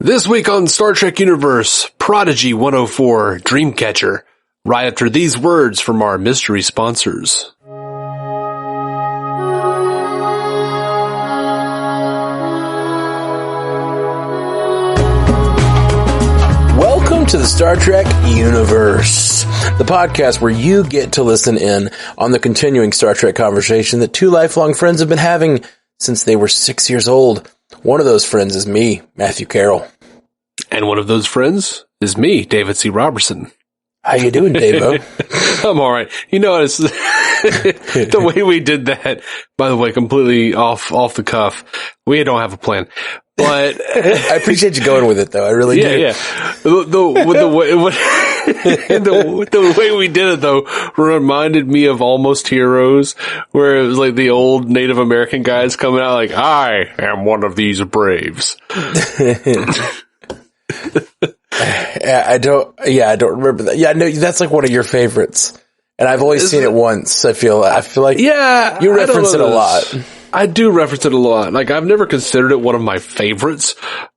This week on Star Trek Universe, Prodigy 104, Dreamcatcher, right after these words from our mystery sponsors. Welcome to the Star Trek Universe, the podcast where you get to listen in on the continuing Star Trek conversation that two lifelong friends have been having since they were 6 years old. One of those friends is me, Matthew Carroll. And one of those friends is me, David C. Robertson. How you doing, Davo? I'm all right. You know, it's the way we did that, by the way, completely off the cuff. We don't have a plan. But I appreciate you going with it, though. I really do. Yeah. The way we did it, though, reminded me of Almost Heroes, where it was like the old Native American guys coming out like, I am one of these braves. I don't remember that. Yeah, no, that's like one of your favorites. And I've only seen it once. I feel like you reference it a lot. I do reference it a lot. Like, I've never considered it one of my favorites,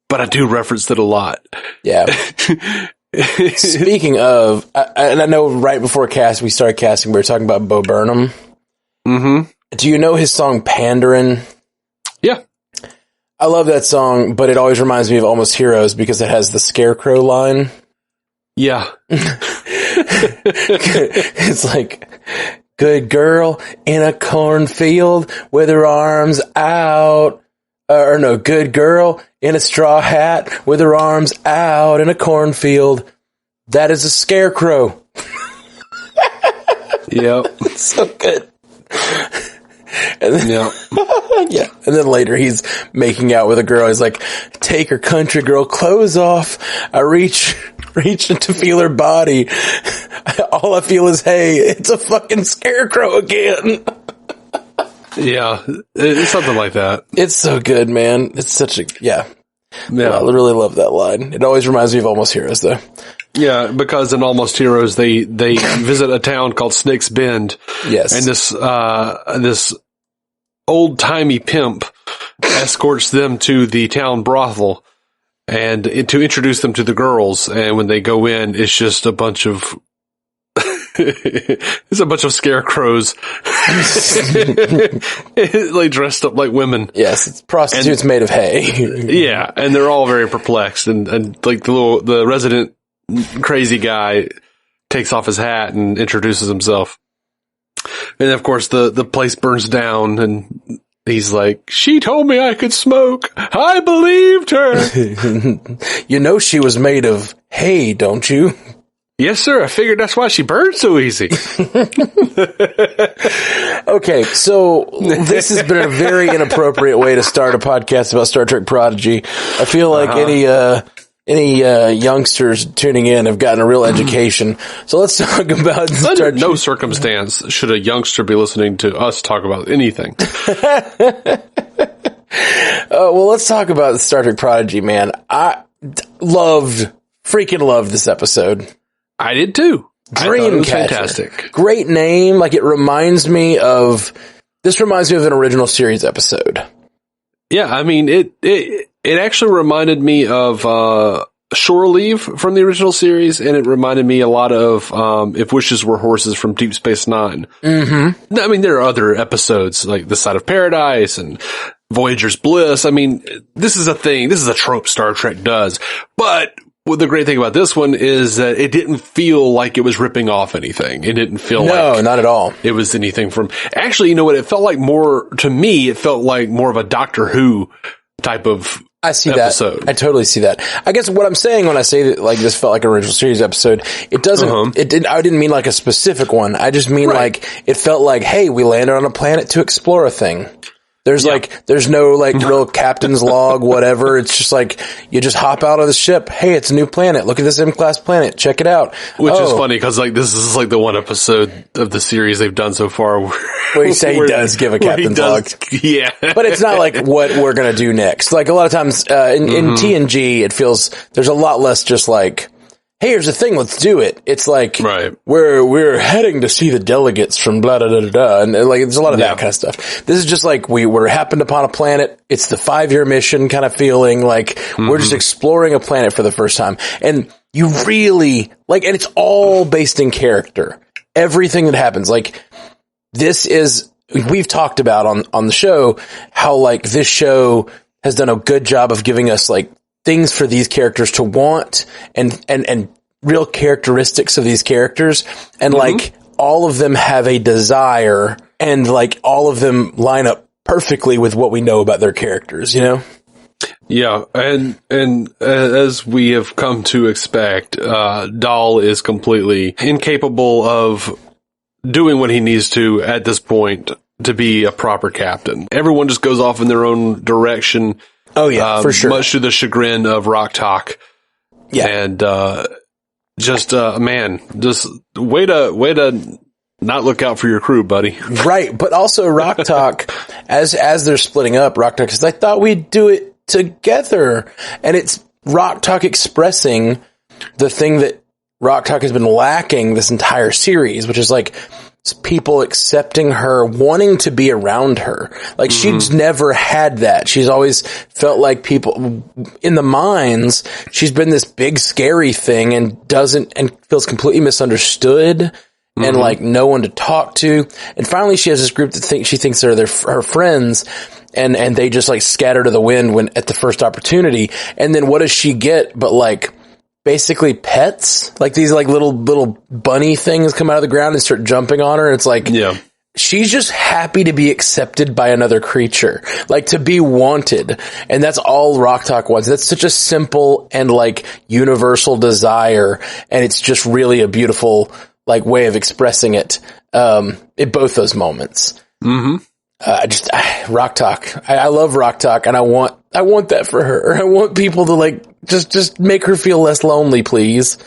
but I do reference it a lot. Yeah. Speaking of, and I know right before we started casting, we were talking about Bo Burnham. Mm-hmm. Do you know his song Pandarin'? Yeah. I love that song, but it always reminds me of Almost Heroes because it has the Scarecrow line. Yeah. It's like, good girl in a cornfield with her arms out. Or no, good girl in a straw hat with her arms out in a cornfield. That is a scarecrow. Yep. So good. And then, yeah. Yeah. And then later he's making out with a girl. He's like, take her country girl clothes off. I reach to feel her body. All I feel is, hey, it's a fucking scarecrow again. Yeah, it's something like that. It's so good, man. It's such a, yeah. I really love that line. It always reminds me of Almost Heroes, though. Yeah, because in Almost Heroes, they visit a town called Snake's Bend. Yes. And this old-timey pimp escorts them to the town brothel and to introduce them to the girls. And when they go in, it's just a bunch of it's a bunch of scarecrows, like dressed up like women. Yes, it's prostitutes made of hay. Yeah, and they're all very perplexed, and like the resident crazy guy takes off his hat and introduces himself, and of course the place burns down, and he's like, "She told me I could smoke. I believed her." You know she was made of hay, don't you? Yes, sir. I figured that's why she burned so easy. Okay, so this has been a very inappropriate way to start a podcast about Star Trek Prodigy. I feel like any youngsters tuning in have gotten a real education. So let's talk about Star Trek. Under no circumstance should a youngster be listening to us talk about anything. Well, let's talk about Star Trek Prodigy, man. I freaking loved this episode. I did too. Dreamcatcher. Fantastic. Great name. Like, it reminds me of an original series episode. Yeah, I mean, it actually reminded me of Shore Leave from the original series, and it reminded me a lot of If Wishes Were Horses from Deep Space Nine. Mm-hmm. I mean, there are other episodes like The Side of Paradise and Voyager's Bliss. I mean, this is a thing. This is a trope Star Trek does. But the great thing about this one is that it didn't feel like it was ripping off anything. It didn't feel No, not at all. It was anything from, actually, you know what? It felt like to me, it felt like more of a Doctor Who type of I see episode. That. I totally see that. I guess what I'm saying when I say that, like, this felt like an original series episode, it doesn't, I didn't mean like a specific one. I just mean like, it felt like, hey, we landed on a planet to explore a thing. There's there's no like real captain's log, whatever. It's just like, you just hop out of the ship. Hey, it's a new planet. Look at this M-class planet. Check it out. Which is funny because like this is like the one episode of the series they've done so far where you say he does give a captain's log. Yeah. But it's not like what we're going to do next. Like a lot of times, in TNG, it feels there's a lot less just like, hey, here's the thing, let's do it. It's like, right. we're heading to see the delegates from blah, blah, blah, blah, blah. And like, there's a lot of that kind of stuff. This is just like, we were happened upon a planet. It's the 5-year mission kind of feeling, like, we're just exploring a planet for the first time. And you really, like, and it's all based in character. Everything that happens, like, this is, we've talked about on the show, how, like, this show has done a good job of giving us, like, things for these characters to want and real characteristics of these characters. And like all of them have a desire and like all of them line up perfectly with what we know about their characters, you know? Yeah. And as we have come to expect, Dahl is completely incapable of doing what he needs to at this point to be a proper captain. Everyone just goes off in their own direction. Oh yeah, for sure. Much to the chagrin of Rock Talk. Yeah. And, just way to not look out for your crew, buddy. Right. But also Rock Talk, as they're splitting up, Rock Talk says, I thought we'd do it together. And it's Rock Talk expressing the thing that Rock Talk has been lacking this entire series, which is like, people accepting her, wanting to be around her. Like she's never had that. She's always felt like people in the mines, she's been this big scary thing and feels completely misunderstood and like no one to talk to. And finally she has this group that she thinks are her friends and they just like scatter to the wind when at the first opportunity. And then what does she get but like basically pets, like these like little bunny things come out of the ground and start jumping on her. It's like, she's just happy to be accepted by another creature, like to be wanted. And that's all Rock Talk wants. That's such a simple and like universal desire. And it's just really a beautiful like way of expressing it, in both those moments. Rock Talk. I love Rock Talk and I want that for her. I want people to like, just make her feel less lonely, please.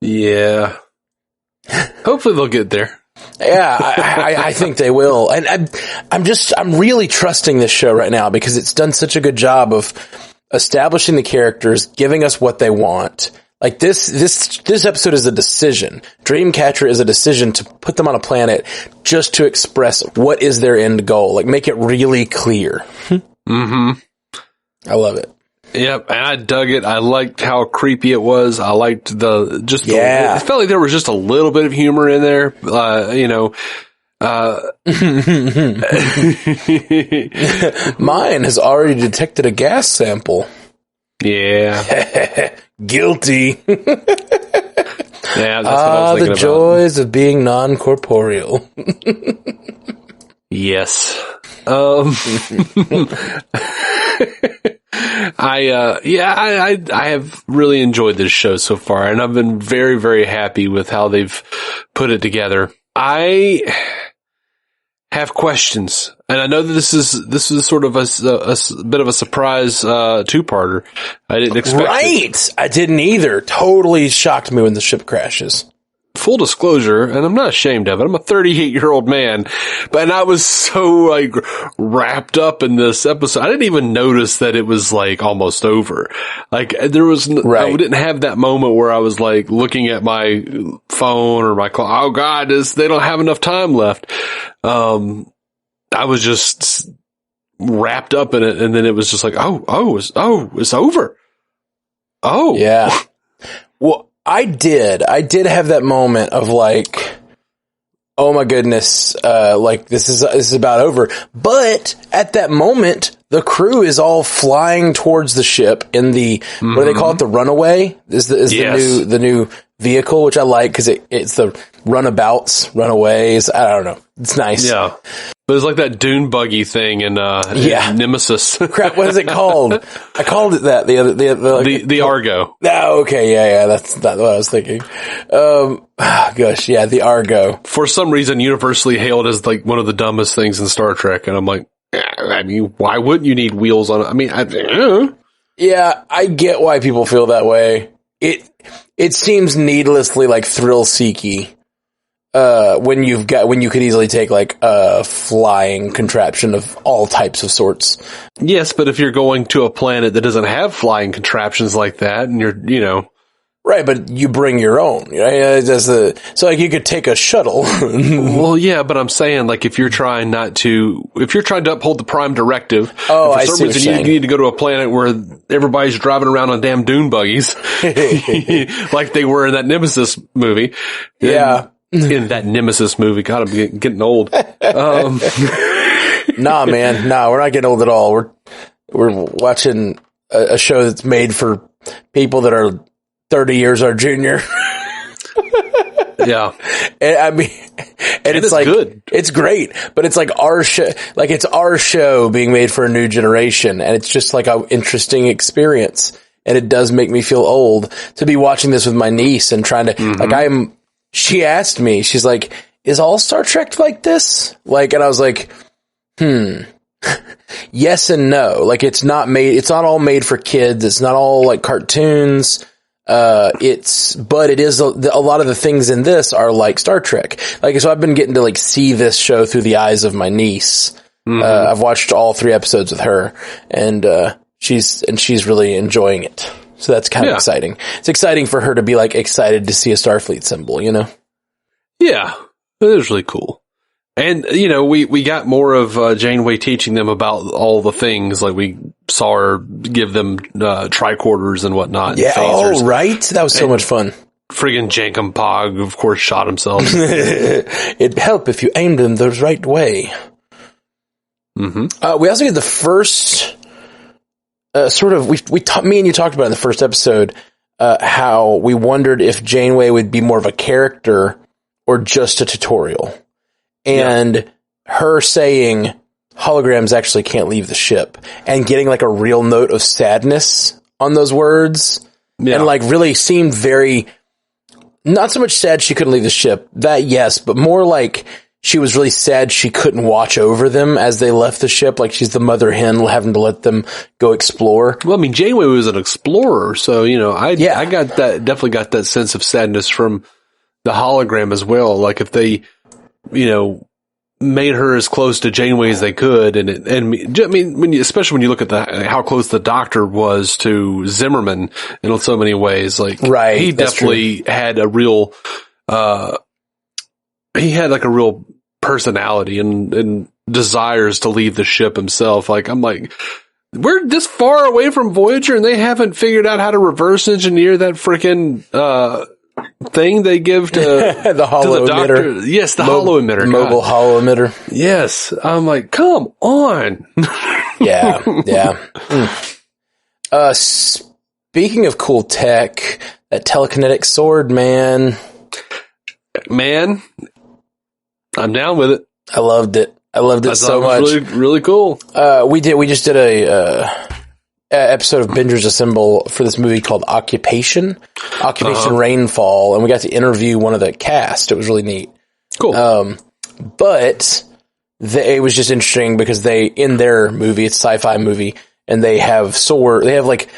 Yeah. Hopefully they'll get there. Yeah, I think they will. And I'm really trusting this show right now because it's done such a good job of establishing the characters, giving us what they want. Like this episode is a decision. Dreamcatcher is a decision to put them on a planet just to express what is their end goal. Like make it really clear. I love it. Yep, and I dug it. I liked how creepy it was. I liked it felt like there was just a little bit of humor in there. Mine has already detected a gas sample. Yeah. Guilty. Yeah, that's what I was thinking the joys of being non-corporeal. Yes. I have really enjoyed this show so far, and I've been very, very happy with how they've put it together. I have questions, and I know that this is sort of a bit of a surprise two-parter. I didn't expect it. I didn't either. Totally shocked me when the ship crashes. Full disclosure, and I'm not ashamed of it, I'm a 38-year-old man, and I was so, like, wrapped up in this episode, I didn't even notice that it was, like, almost over. Like, there was, I didn't have that moment where I was, like, looking at my phone or my clock, oh god, they don't have enough time left. I was just wrapped up in it, and then it was just like, it's over. Oh. Yeah. Well, I did have that moment of like, oh my goodness, like this is about over. But at that moment, the crew is all flying towards the ship in the, what do they call it? The Runaway is the new vehicle, which I like because it's the runabouts, runaways. I don't know. It's nice. Yeah. But it's like that dune buggy thing in Nemesis. Crap, what is it called? I called it that the Argo. Oh, okay, yeah, that's not what I was thinking. The Argo. For some reason, universally hailed as like one of the dumbest things in Star Trek, and I'm like, I mean, why wouldn't you need wheels on it? I mean, yeah, I get why people feel that way. It seems needlessly like thrill-seeky. When you could easily take like a flying contraption of all types of sorts. Yes, but if you're going to a planet that doesn't have flying contraptions like that, and you're, Right, but you bring your own, right? So like you could take a shuttle. Well, yeah, but I'm saying like if you're trying to uphold the Prime Directive, oh, and for some reason you need to go to a planet where everybody's driving around on damn dune buggies, like they were in that Nemesis movie. Yeah, in that Nemesis movie. God, I'm getting old. Nah, man, we're not getting old at all. We're watching a show that's made for people that are 30 years our junior. Yeah. And I mean, and it's like, good. It's great, but it's like our show, like it's our show being made for a new generation. And it's just like an interesting experience. And it does make me feel old to be watching this with my niece and trying to, she asked me, she's like, is all Star Trek like this? Like, and I was like, yes and no. Like it's not all made for kids. It's not all like cartoons. But it is a lot of the things in this are like Star Trek. Like, so I've been getting to like see this show through the eyes of my niece. I've watched all 3 episodes with her and she's really enjoying it. So that's kind of exciting. It's exciting for her to be like excited to see a Starfleet symbol, you know? Yeah, it is really cool. And, you know, we got more of Janeway teaching them about all the things. Like we saw her give them tricorders and whatnot. Yeah, and right? That was so much fun. Friggin' Jankum Pog, of course, shot himself. It'd help if you aimed him the right way. We also get the first me and you talked about in the first episode how we wondered if Janeway would be more of a character or just a tutorial. And her saying holograms actually can't leave the ship and getting like a real note of sadness on those words and like really seemed very, not so much sad she couldn't leave the ship, that yes, but more like she was really sad she couldn't watch over them as they left the ship. Like she's the mother hen having to let them go explore. Well, I mean, Janeway was an explorer. So, you know, I definitely got that sense of sadness from the hologram as well. Like if they, you know, made her as close to Janeway as they could, especially when you look at how close the Doctor was to Zimmerman in so many ways, like he definitely had a real, he had like a real personality and desires to leave the ship himself. Like I'm like, we're this far away from Voyager and they haven't figured out how to reverse engineer that freaking thing they give to the hollow emitter. Yes, the hollow emitter. Mobile hollow emitter. Yes. I'm like, come on. Yeah. Speaking of cool tech, that telekinetic sword, man, I'm down with it. I loved it so much. Really, really cool. We just did a episode of Bingers Assemble for this movie called Occupation Rainfall, and we got to interview one of the cast. It was really neat. Cool. But it was just interesting because in their movie, it's a sci-fi movie, and they have like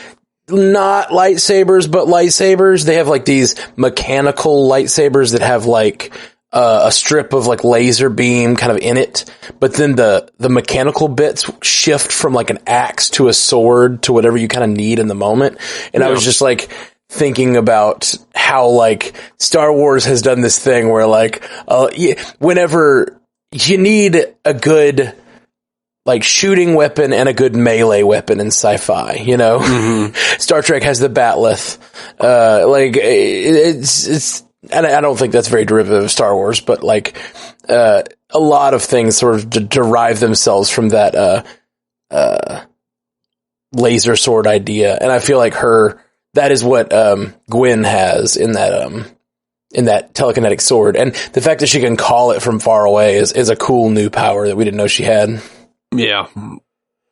not lightsabers, but lightsabers. They have like these mechanical lightsabers that have like a strip of like laser beam kind of in it, but then the mechanical bits shift from like an axe to a sword to whatever you kind of need in the moment. And I was just like thinking about how like Star Wars has done this thing where like, whenever you need a good like shooting weapon and a good melee weapon in sci-fi, you know, Star Trek has the bat'leth. And I don't think that's very derivative of Star Wars, but like, a lot of things sort of derive themselves from that, laser sword idea. And I feel like that is what, Gwen has in that telekinetic sword. And the fact that she can call it from far away is a cool new power that we didn't know she had. Yeah.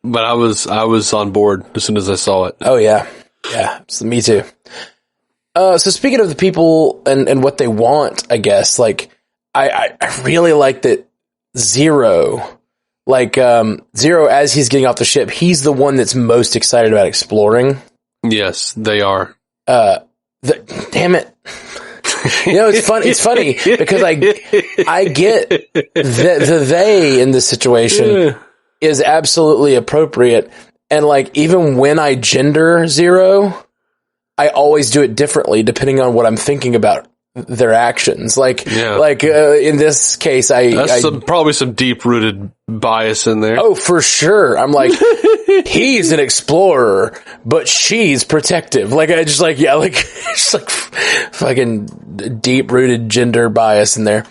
But I was on board as soon as I saw it. Oh yeah. Yeah. Me too. So speaking of the people and what they want, I guess, like, I really like that Zero, as he's getting off the ship, he's the one that's most excited about exploring. Yes, they are. Damn it. You know, it's funny because I get the they in this situation is absolutely appropriate. And like, even when I gender Zero, I always do it differently depending on what I'm thinking about their actions. In this case, that's probably some deep rooted bias in there. Oh, for sure. I'm like, he's an explorer, but she's protective. Just like fucking deep rooted gender bias in there.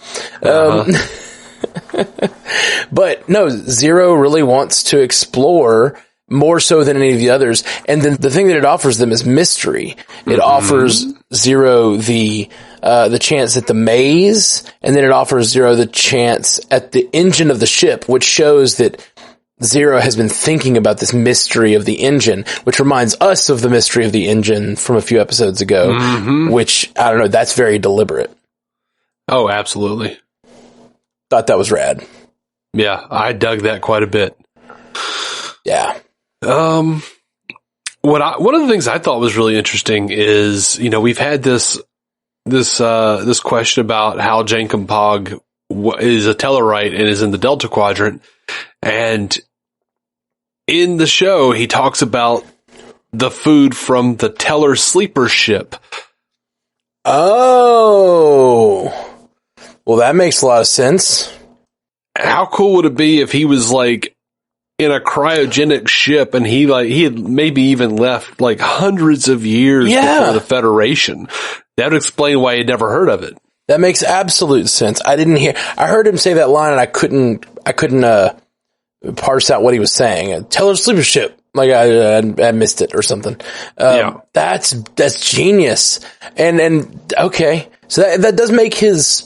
But no, Zero really wants to explore more so than any of the others. And then the thing that it offers them is mystery. It offers Zero the chance at the maze, and then it offers Zero the chance at the engine of the ship, which shows that Zero has been thinking about this mystery of the engine, which reminds us of the mystery of the engine from a few episodes ago, which, I don't know, that's very deliberate. Oh, absolutely. Thought that was rad. Yeah, I dug that quite a bit. Yeah. One of the things I thought was really interesting is, we've had this question about how Jankum Pog is a Tellarite and is in the Delta Quadrant. And in the show, he talks about the food from the Teller sleeper ship. Oh, well, that makes a lot of sense. How cool would it be if he was like in a cryogenic ship and he had maybe even left like hundreds of years before the Federation? That would explain why he'd never heard of it. That makes absolute sense. I heard him say that line and I couldn't parse out what he was saying. Teller sleeper ship. Like I missed it or something. That's genius. And okay. So that does make his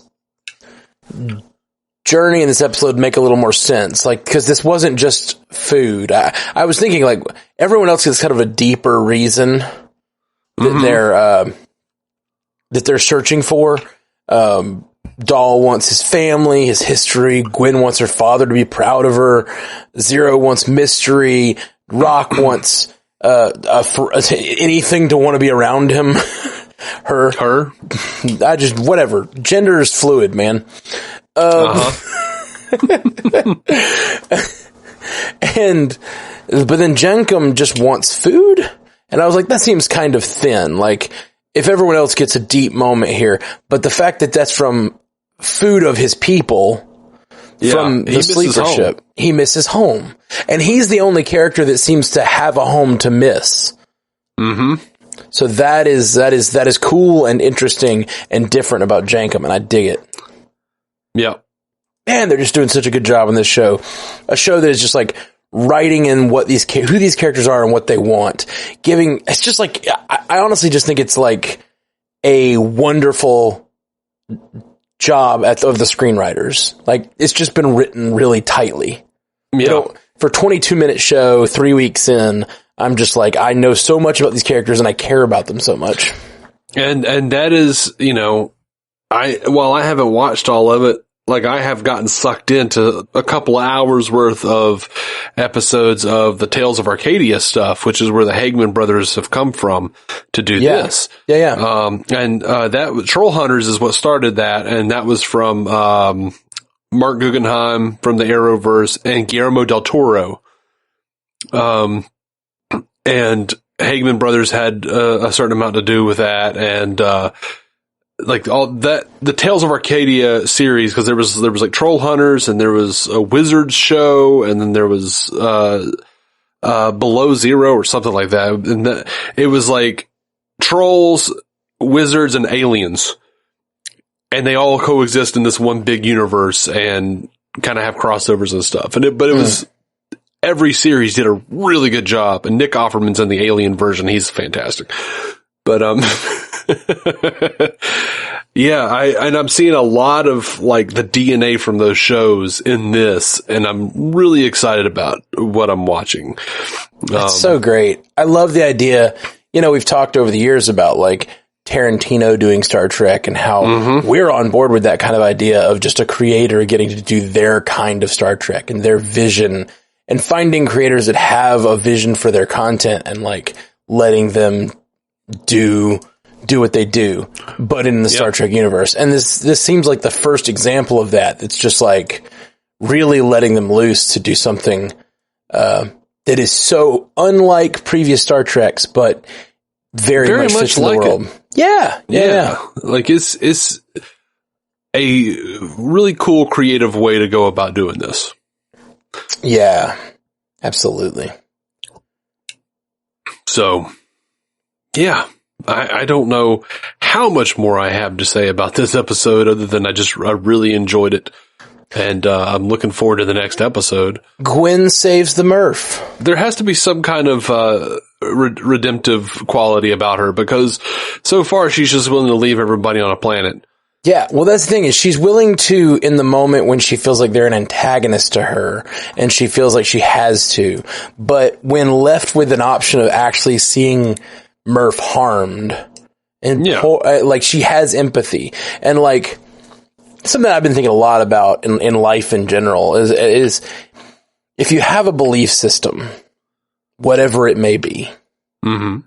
journey in this episode make a little more sense. Like, cause this wasn't just food. I was thinking like everyone else gets kind of a deeper reason that they're searching for. Dahl wants his family, his history. Gwen wants her father to be proud of her. Zero wants mystery. Rock wants anything to want to be around him. Her. Whatever. Gender is fluid, man. But then Jankum just wants food, and I was like, that seems kind of thin. Like, if everyone else gets a deep moment here, but the fact that that's from food of his people, from the sleeper ship, he misses home. And he's the only character that seems to have a home to miss. So that is cool and interesting and different about Jankum, and I dig it. Yeah. Man, they're just doing such a good job on this show. A show that is just like writing in who these characters are and what they want. It's just like, I honestly just think it's like a wonderful job of the screenwriters. Like, it's just been written really tightly. Yeah. For a 22-minute show, 3 weeks in, I'm just like, I know so much about these characters and I care about them so much. And that is, while I haven't watched all of it, like I have gotten sucked into a couple of hours worth of episodes of the Tales of Arcadia stuff, which is where the Hagman brothers have come from to do this. Yeah. That Troll Hunters is what started that. And that was from, Mark Guggenheim from the Arrowverse and Guillermo del Toro. And Hagman brothers had a certain amount to do with that. And, like all that, the Tales of Arcadia series, because there was like Troll Hunters and there was a Wizards show and then there was Below Zero or something like that. And it was like trolls, wizards, and aliens, and they all coexist in this one big universe and kind of have crossovers and stuff. And it was every series did a really good job. And Nick Offerman's in the alien version; he's fantastic. But yeah, I'm seeing a lot of like the DNA from those shows in this, and I'm really excited about what I'm watching. It's so great. I love the idea. We've talked over the years about like Tarantino doing Star Trek and how we're on board with that kind of idea of just a creator getting to do their kind of Star Trek and their vision, and finding creators that have a vision for their content and like letting them do what they do, but in the Star Trek universe. And this seems like the first example of that. It's just like really letting them loose to do something that is so unlike previous Star Treks, but very much fits in the world. Yeah. Like it's a really cool, creative way to go about doing this. Yeah, absolutely. So, yeah, I don't know how much more I have to say about this episode other than I really enjoyed it. And I'm looking forward to the next episode. Gwen saves the Murph. There has to be some kind of redemptive quality about her, because so far she's just willing to leave everybody on a planet. Yeah, well, that's the thing, is she's willing to, in the moment when she feels like they're an antagonist to her, and she feels like she has to. But when left with an option of actually seeing Murph harmed, and like, she has empathy. And like, something I've been thinking a lot about in life in general is if you have a belief system, whatever it may be, mm-hmm.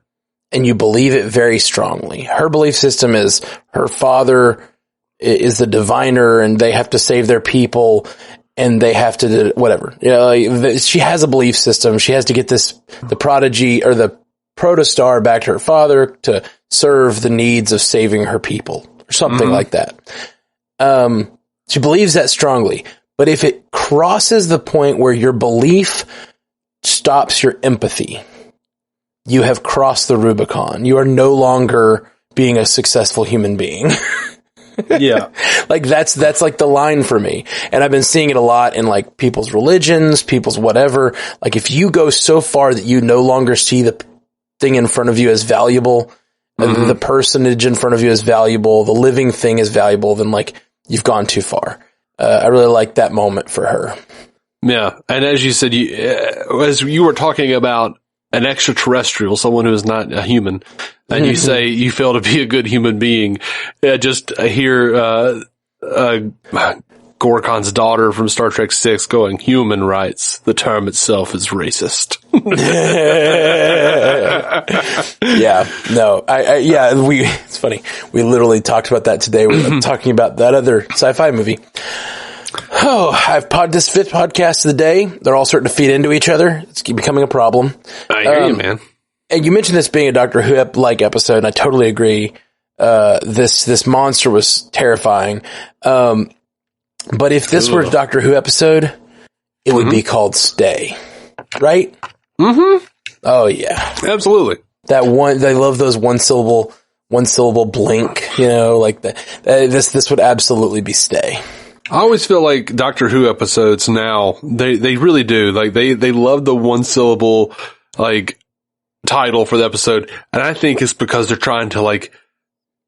and you believe it very strongly. Her belief system is her father is the diviner and they have to save their people and they have to do whatever. Like, she has a belief system. She has to get the prodigy or the protostar back to her father to serve the needs of saving her people or something like that. She believes that strongly, but if it crosses the point where your belief stops your empathy, you have crossed the Rubicon. You are no longer being a successful human being. Yeah. Like that's like the line for me. And I've been seeing it a lot in like people's religions, people's whatever. Like if you go so far that you no longer see the thing in front of you as valuable, the personage in front of you is valuable, the living thing is valuable, then like you've gone too far. I really like that moment for her. Yeah. And as you said, as you were talking about an extraterrestrial, someone who is not a human, and you say you fail to be a good human being, just hear Gorkon's daughter from Star Trek VI going, "Human rights, the term itself is racist." It's funny. We literally talked about that today. We were talking about that other sci-fi movie. Oh, I've this fifth podcast of the day. They're all starting to feed into each other. It's becoming a problem. I hear you, man. And you mentioned this being a Doctor Who-like episode, and I totally agree. This monster was terrifying. But if this were a Doctor Who episode, it would be called Stay. Right? Mm-hmm. Oh, yeah. Absolutely. That one, they love those one syllable blink, like that. This would absolutely be Stay. I always feel like Doctor Who episodes now, they really do. Like, they love the one syllable, like, title for the episode. And I think it's because they're trying to, like,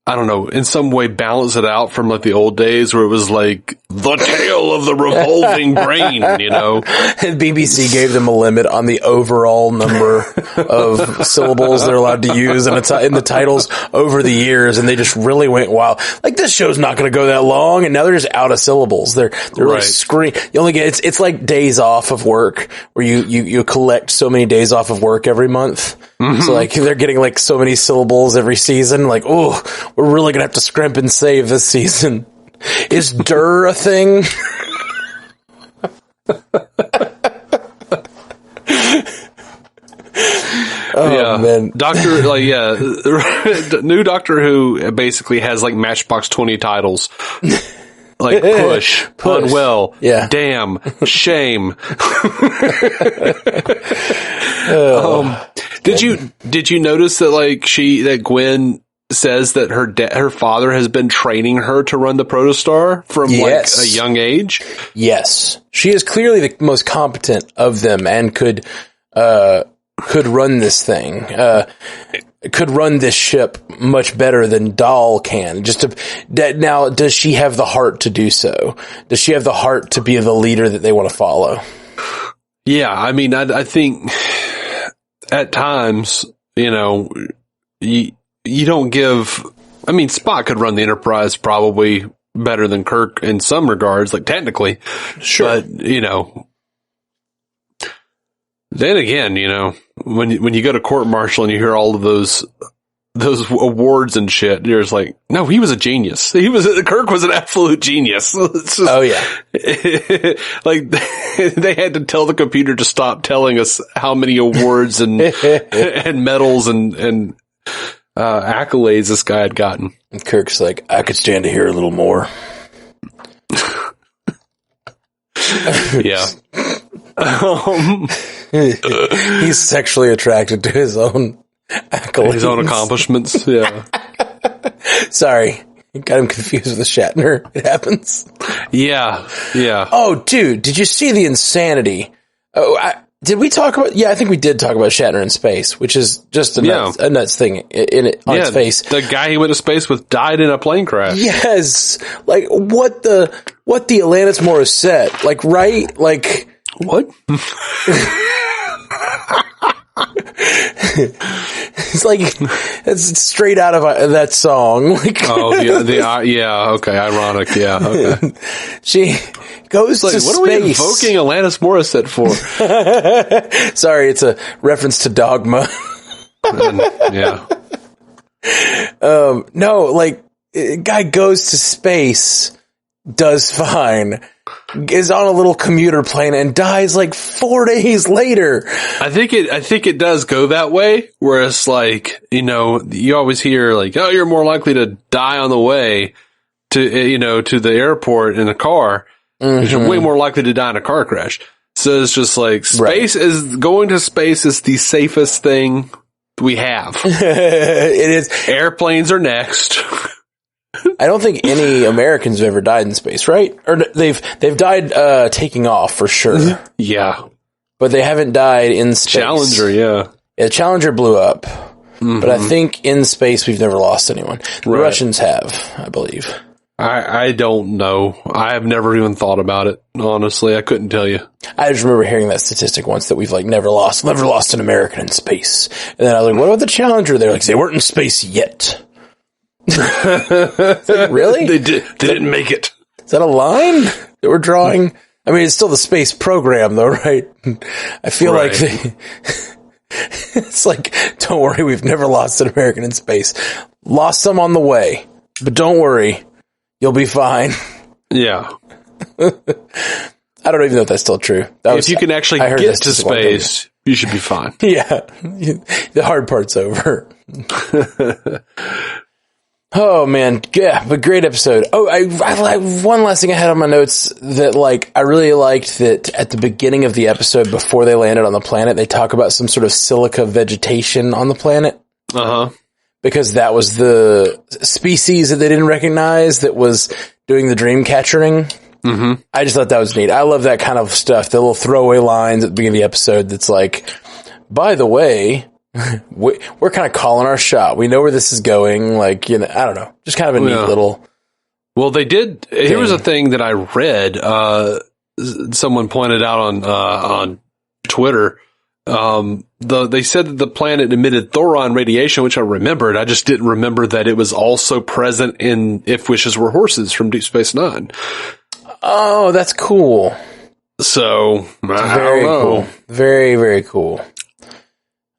I don't know, in some way balance it out from like the old days where it was like the tale of the revolving brain, And BBC gave them a limit on the overall number of syllables they're allowed to use in the titles over the years, and they just really went wild. Like, this show's not going to go that long, and now they're just out of syllables. They're like screaming. You only get it's like days off of work where you collect so many days off of work every month. Mm-hmm. So like they're getting like so many syllables every season. Like, oh, we're really gonna have to scrimp and save this season. Is "der" a thing? Oh, man. New Doctor Who basically has like Matchbox 20 titles. Like push, unwell, damn, shame. Did you notice that that Gwen says that her father has been training her to run the Protostar from like a young age? Yes. She is clearly the most competent of them and could run this thing. Could run this ship much better than Dahl can. Now, does she have the heart to do so? Does she have the heart to be the leader that they want to follow? Yeah, I mean, I think at times, you don't give. I mean, Spock could run the Enterprise probably better than Kirk in some regards, like technically. Sure, but then again, when you go to court martial and you hear all of those awards and shit, you're just like, no, he was a genius. Kirk was an absolute genius. Just, oh yeah. Like they had to tell the computer to stop telling us how many awards and medals and accolades this guy had gotten. And Kirk's like, I could stand to hear a little more. Yeah. He's sexually attracted to his own accolades. His own accomplishments, yeah. Sorry. Got him confused with Shatner. It happens. Yeah. Oh, dude, did you see the insanity? Did we talk about... Yeah, I think we did talk about Shatner in space, which is just a nuts thing on its face. The guy he went to space with died in a plane crash. Yes. Like, what the Alanis Morissette? Like, right? Like... What? It's like, it's straight out of that song. Like, yeah, okay, ironic, yeah, okay. She goes to space. What are we invoking Alanis Morissette for? Sorry, it's a reference to Dogma. Yeah. No, like, guy goes to space, does fine, is on a little commuter plane and dies like 4 days later. I think it does go that way, where it's like, you always hear like, oh, you're more likely to die on the way to, to the airport in a car. Mm-hmm. You're way more likely to die in a car crash. So it's just like, going to space is the safest thing we have. It is. Airplanes are next. I don't think any Americans have ever died in space, right? Or they've died taking off for sure. Yeah. But they haven't died in space. Challenger, yeah. Yeah, Challenger blew up. Mm-hmm. But I think in space we've never lost anyone. The Russians have, I believe. I don't know. I have never even thought about it, honestly. I couldn't tell you. I just remember hearing that statistic once that we've like never lost an American in space. And then I was like, what about the Challenger? They're like, they weren't in space yet. Like, really? They didn't make it. Is that a line that we're drawing? I mean, it's still the space program though, right? I feel like it's like, don't worry, we've never lost an American in space. Lost some on the way, but don't worry, you'll be fine. Yeah. I don't even know if that's still true. If you can actually get to space, you should be fine. Yeah. The hard part's over. Oh man, yeah, but great episode. Oh, I one last thing I had on my notes that like I really liked that at the beginning of the episode before they landed on the planet, they talk about some sort of silica vegetation on the planet. Uh-huh. Because that was the species that they didn't recognize that was doing the Dreamcatchering. Mm-hmm. I just thought that was neat. I love that kind of stuff. The little throwaway lines at the beginning of the episode that's like, by the way, we're kind of calling our shot. We know where this is going. Like, I don't know. Just kind of a neat little. Well, they did. Thing. Here was a thing that I read. Someone pointed out on Twitter. They said that the planet emitted thoron radiation, which I remembered. I just didn't remember that it was also present in If Wishes Were Horses from Deep Space Nine. Oh, that's cool. So, very cool. Very, very cool.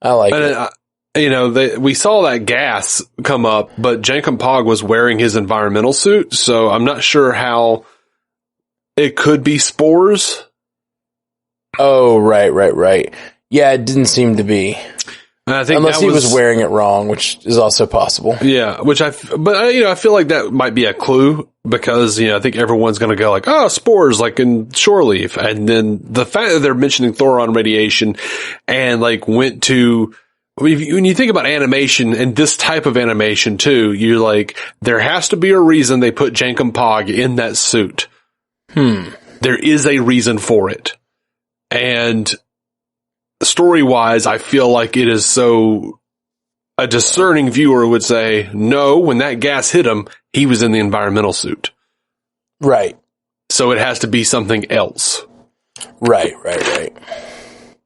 I like it. We saw that gas come up, but Jankum Pog was wearing his environmental suit, so I'm not sure how it could be spores. Oh, right. Yeah, it didn't seem to be. I think unless he was wearing it wrong, which is also possible. Yeah, I feel like that might be a clue because, I think everyone's going to go like, oh, spores, like in shore leaf. And then the fact that they're mentioning thoron radiation and like went to, when you think about animation and this type of animation too, you're like, there has to be a reason they put Jankum Pog in that suit. There is a reason for it. And story-wise, I feel like it is so a discerning viewer would say, no, when that gas hit him, he was in the environmental suit. Right. So it has to be something else. Right.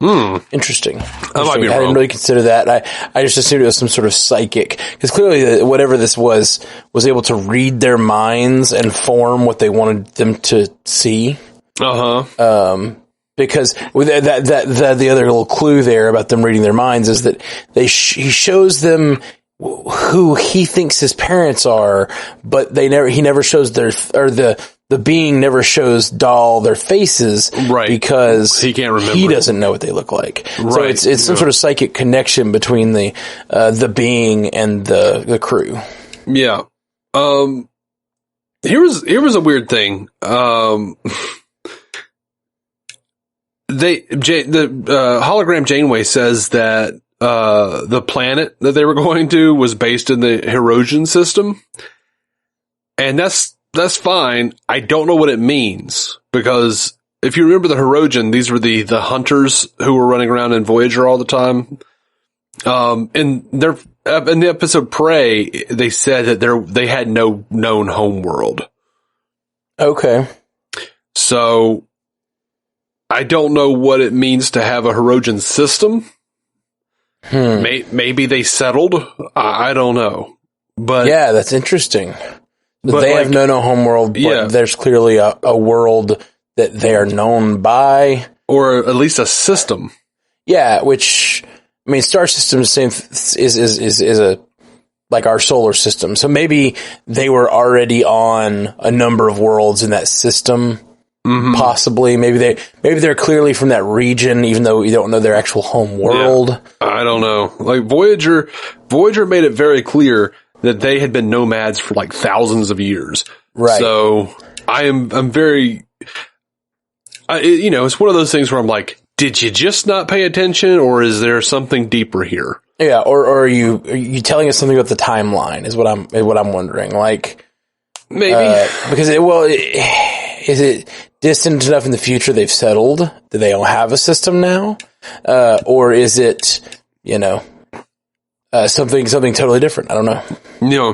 Interesting. I might be wrong. I didn't really consider that. I just assumed it was some sort of psychic, because clearly whatever this was able to read their minds and form what they wanted them to see. Uh-huh. Because with that the other little clue there about them reading their minds is that he shows them who he thinks his parents are, but he never shows the the being never shows Dahl their faces, right? Because he can't remember. He doesn't know what they look like. Right. So it's some sort of psychic connection between the being and the crew. Yeah. Here was a weird thing. The hologram Janeway says that the planet that they were going to was based in the Hirogen system, and that's fine. I don't know what it means, because if you remember the Hirogen, these were the hunters who were running around in Voyager all the time. In the episode Prey, they said that they had no known homeworld. Okay. So I don't know what it means to have a Hirogen system. Maybe they settled. I don't know. But yeah, that's interesting. But they have no homeworld, but there's clearly a world that they are known by, or at least a system. Yeah, which, I mean, star system is a like our solar system. So maybe they were already on a number of worlds in that system. Mm-hmm. Possibly, maybe they're clearly from that region, even though we don't know their actual home world. Yeah, I don't know. Like Voyager made it very clear that they had been nomads for like thousands of years. Right. So I'm very, it's one of those things where I'm like, did you just not pay attention, or is there something deeper here? Yeah. Or are you telling us something about the timeline is what I'm wondering. Like, maybe because is it distant enough in the future they've settled that they don't have a system now? Or is it, something totally different? I don't know. Yeah.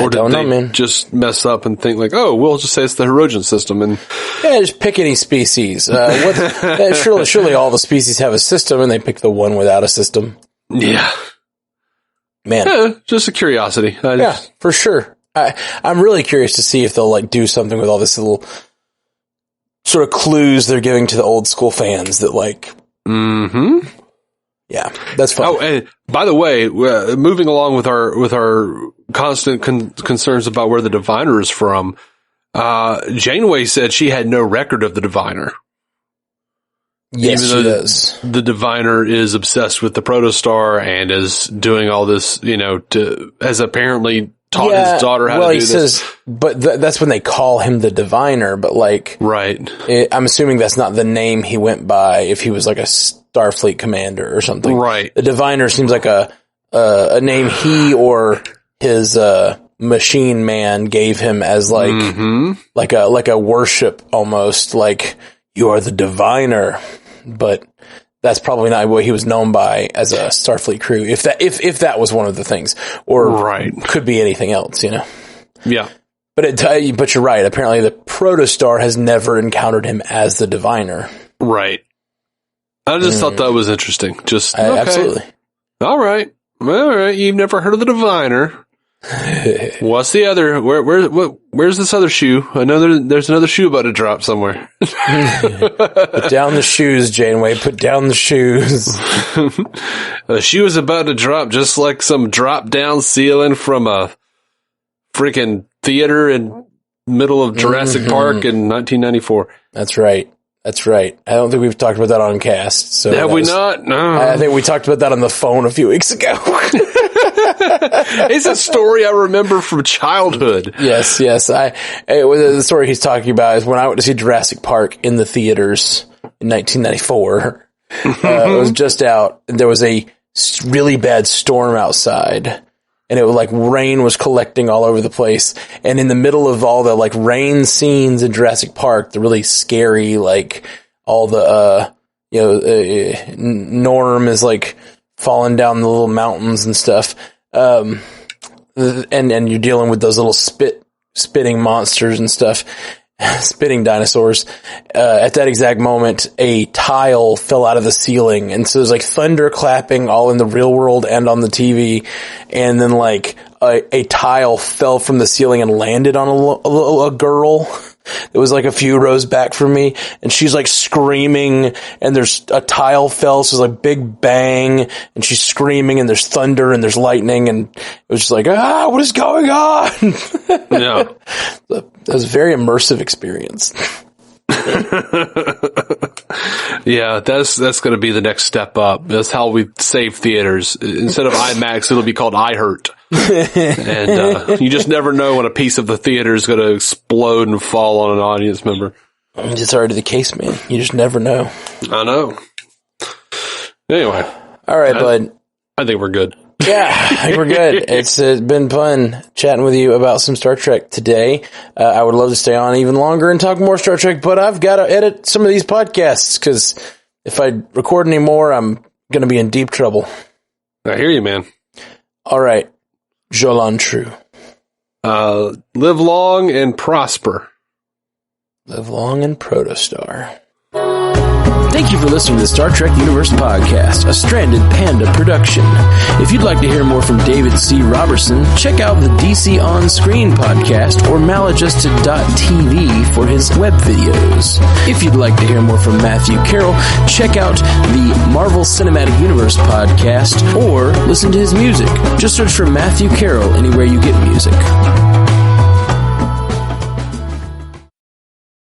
Or did they just mess up and think like, oh, we'll just say it's the Hirogen system, and just pick any species. Surely all the species have a system, and they pick the one without a system. Yeah. Man. Yeah, just a curiosity. For sure. I'm really curious to see if they'll like do something with all this little sort of clues they're giving to the old school fans that like. Mm-hmm. Yeah, that's fun. Oh, and by the way, moving along with our constant concerns about where the diviner is from, Janeway said she had no record of the diviner. Yes, she does. The diviner is obsessed with the protostar and is doing all this, has apparently taught his daughter how to do this. Says, but that's when they call him the diviner, but like, right. I'm assuming that's not the name he went by if he was like a Starfleet commander or something. Right. The diviner seems like a name he or his, machine man gave him as like, like a worship almost, like, you are the diviner, but that's probably not what he was known by as a Starfleet crew. If that was one of the things, or could be anything else, Yeah. But you're right. Apparently the protostar has never encountered him as the diviner. Right. I just thought that was interesting. Just, okay. Absolutely. All right. You've never heard of the diviner. What's the other? Where's this other shoe? I know there's another shoe about to drop somewhere. Put down the shoes, Janeway. Put down the shoes. The shoe is about to drop, just like some drop down ceiling from a freaking theater in middle of Jurassic Park in 1994. That's right. I don't think we've talked about that on cast. So have we not? No. I think we talked about that on the phone a few weeks ago. It's a story I remember from childhood. Yes. The story he's talking about is when I went to see Jurassic Park in the theaters in 1994. It was just out, and there was a really bad storm outside. And it was like rain was collecting all over the place. And in the middle of all the like rain scenes in Jurassic Park, the really scary, like all the, Norm is like falling down the little mountains and stuff. And you're dealing with those little spitting monsters and stuff, spitting dinosaurs. At that exact moment, a tile fell out of the ceiling. And so there's like thunder clapping all in the real world and on the TV. And then like a tile fell from the ceiling and landed on a girl. It was like a few rows back from me, and she's like screaming, and there's a tile fell, so there's like big bang, and she's screaming, and there's thunder, and there's lightning, and was just like, what is going on? Yeah. That was a very immersive experience. Yeah, that's going to be the next step up. That's how we save theaters. Instead of IMAX, it'll be called iHeart. And you just never know when a piece of the theater is going to explode and fall on an audience member. It's already the case, man. You just never know. I know. Anyway. All right, bud. I think we're good. Yeah, I think we're good. It's been fun chatting with you about some Star Trek today. I would love to stay on even longer and talk more Star Trek, but I've got to edit some of these podcasts because if I record any more, I'm going to be in deep trouble. I hear you, man. All right. Jolan True. Live long and prosper. Live long and Protostar. Thank you for listening to the Star Trek Universe Podcast, a Stranded Panda production. If you'd like to hear more from David C. Robertson, check out the DC On Screen podcast or maladjusted.tv for his web videos. If you'd like to hear more from Matthew Carroll, check out the Marvel Cinematic Universe podcast or listen to his music. Just search for Matthew Carroll anywhere you get music.